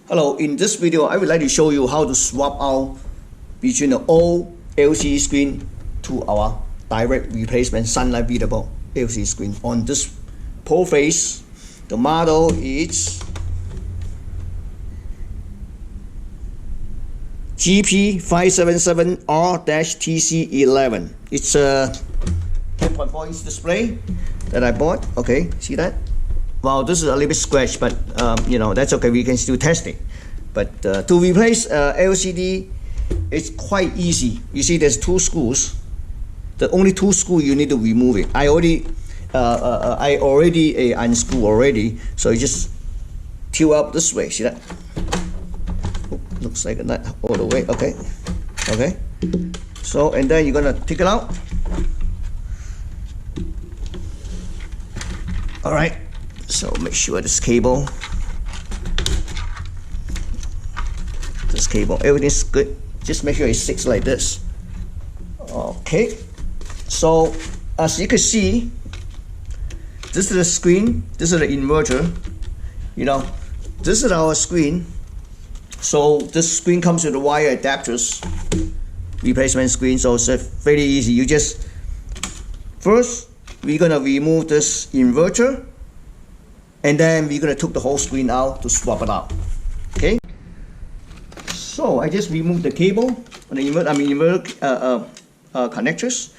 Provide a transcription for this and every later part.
Hello, in this video I would like to show you how to swap out between the old LCD screen to our direct replacement sunlight readable LCD screen. On this pole face, the model is GP577R-TC11. It's a 10.4 inch display that I bought. Okay, see that? Well, this is a little bit scratched, but you know, that's okay. We can still test it. But to replace LCD, it's quite easy. You see, there's two screws. The only two screws you need to remove it. I already unscrew already. So you just tilt up this way. See that? Oh, looks like not all the way. Okay, okay. So and then you're gonna take it out. All right. So make sure this cable, everything's good. Just make sure it sits like this. Okay. So as you can see, this is the screen. This is the inverter. You know, this is our screen. So this screen comes with the wire adapters, replacement screen. So it's very easy. You just first we're gonna remove this inverter. And then we're gonna take the whole screen out to swap it out. Okay. So I just removed the cable on the inverter, connectors.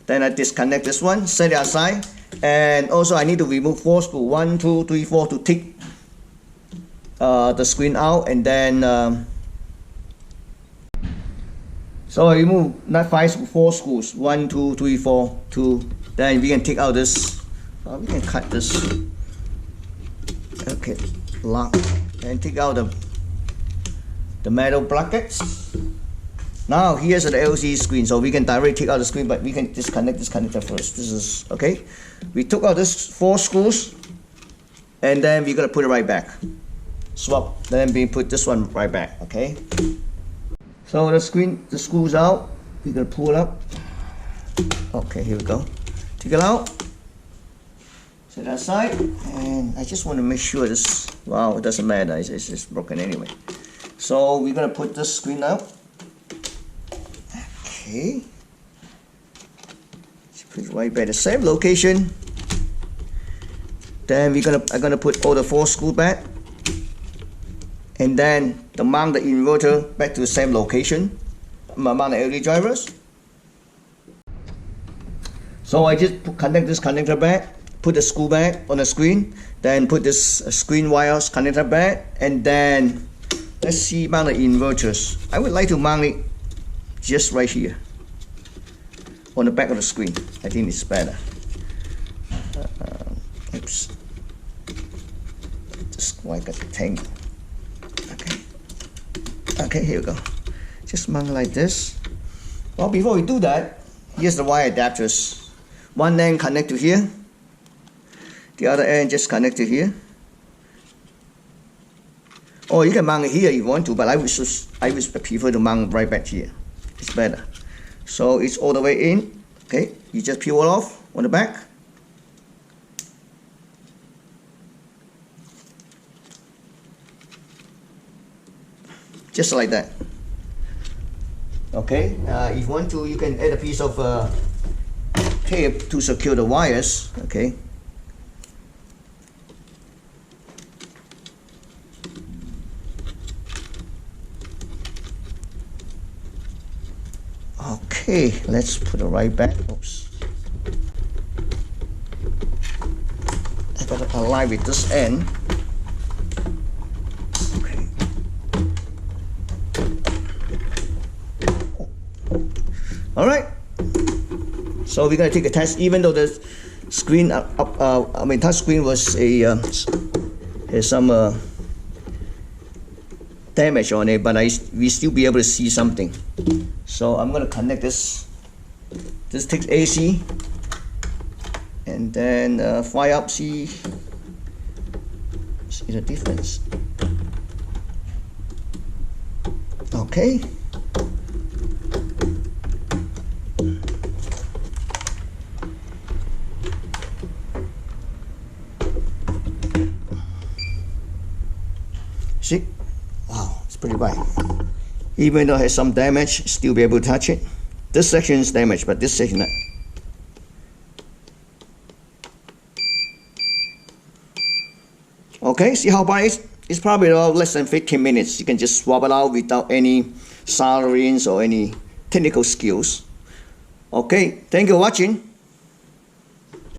Then I disconnect this one, set it aside, and also I need to remove 4 screws. 1, 2, 3, 4 to take the screen out, and then so I remove not 4 screws. 1, 2, 3, 4. 2. Then we can take out this. We can cut this. Okay, lock and take out the metal brackets. Now here's the LCD screen, so we can directly take out the screen, but we can disconnect this connector first. This is okay. We took out this 4 screws, and then we're gonna put it right back. Swap. Then we put this one right back. Okay. So the screws out. We're gonna pull it up. Okay, here we go. Take it out. Set that aside, and I just want to make sure this, wow, it doesn't matter, it's just broken anyway. So we're going to put this screen out. Okay. Let's put it right back the same location. Then I'm gonna put all the 4 screws back. And then mount the inverter back to the same location. Mount the LED drivers. So I just connect this connector back. Put the screw back on the screen, then put this screen wires connector back, and then let's see, mount the inverters. I would like to mount it just right here on the back of the screen. I think it's better. Oops, just like a tangle. Okay, here we go. Just mount like this. Well, before we do that, here's the wire adapters. One end connect to here. The other end just connected here. Or you can mount it here if you want to, but I would prefer to mount right back here. It's better. So it's all the way in. Okay, you just peel it off on the back. Just like that. Okay, if you want to, you can add a piece of tape to secure the wires. Okay. Okay, let's put it right back. Oops. I gotta align with this end. Okay. All right. So we're gonna take a test. Even though the screen, touch screen was has some damage on it, but we still be able to see something. So I'm going to connect this. This takes AC, and then fire up. See the difference. Okay. See, It's pretty bright. Even though it has some damage, still be able to touch it. This section is damaged, but this section not. Okay, see how bright it is? It's probably about less than 15 minutes. You can just swap it out without any solderings or any technical skills. Okay, thank you for watching.